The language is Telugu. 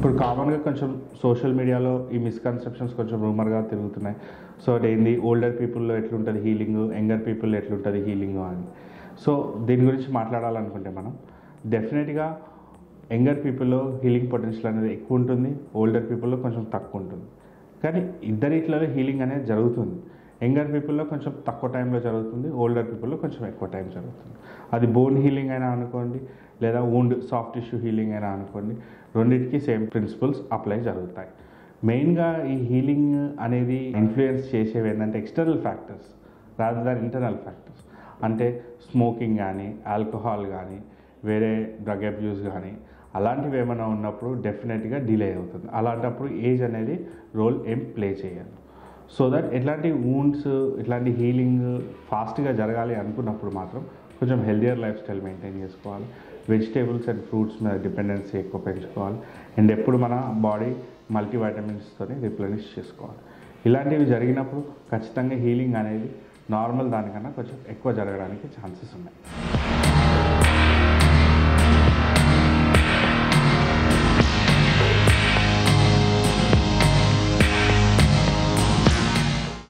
ఇప్పుడు కామన్గా కొంచెం సోషల్ మీడియాలో ఈ మిస్కన్సెప్షన్స్ కొంచెం రూమర్గా తిరుగుతున్నాయి. సో అదేంది ఓల్డర్ పీపుల్లో ఎట్లుంటుంది హీలింగ్, యంగర్ పీపుల్లో ఎట్లుంటుంది హీలింగ్ అని. సో దీని గురించి మాట్లాడాలనుకుంటే మనం డెఫినెట్గా యంగర్ పీపుల్లో హీలింగ్ పొటెన్షియల్ అనేది ఎక్కువ ఉంటుంది, ఓల్డర్ పీపుల్లో కొంచెం తక్కువ ఉంటుంది. కానీ ఇద్దరిట్లో హీలింగ్ అనేది జరుగుతుంది. యంగర్ పీపుల్లో కొంచెం తక్కువ టైంలో జరుగుతుంది, ఓల్డర్ పీపుల్లో కొంచెం ఎక్కువ టైం జరుగుతుంది. అది బోన్ హీలింగ్ అయినా అనుకోండి, లేదా వూండ్ సాఫ్ట్ టిష్యూ హీలింగ్ అయినా అనుకోండి, రెండింటికి సేమ్ ప్రిన్సిపల్స్ అప్లై జరుగుతాయి. మెయిన్గా ఈ హీలింగ్ అనేది ఇన్ఫ్లుయెన్స్ చేసేవి ఏంటంటే external factors rather than internal factors. అంటే స్మోకింగ్ కానీ, ఆల్కహాల్ కానీ, వేరే డ్రగ్ అబ్యూస్ కానీ అలాంటివి ఏమైనా ఉన్నప్పుడు డెఫినెట్గా డిలే అవుతుంది. అలాంటప్పుడు ఏజ్ అనేది రోల్ ఏం ప్లే చేయదు. సో దట్ ఇట్లాంటి వూండ్స్, ఇట్లాంటి హీలింగ్ ఫాస్ట్గా జరగాలి అనుకున్నప్పుడు మాత్రం కొంచెం హెల్దియర్ లైఫ్ స్టైల్ మెయింటైన్ చేసుకోవాలి. వెజిటేబుల్స్ అండ్ ఫ్రూట్స్ మీద డిపెండెన్సీ ఎక్కువ పెంచుకోవాలి. అండ్ ఎప్పుడు మన బాడీ మల్టీవైటమిన్స్తో రిప్లెనిష్ చేసుకోవాలి. ఇలాంటివి జరిగినప్పుడు ఖచ్చితంగా హీలింగ్ అనేది నార్మల్ దానికన్నా కొంచెం ఎక్కువ జరగడానికి ఛాన్సెస్ ఉన్నాయి.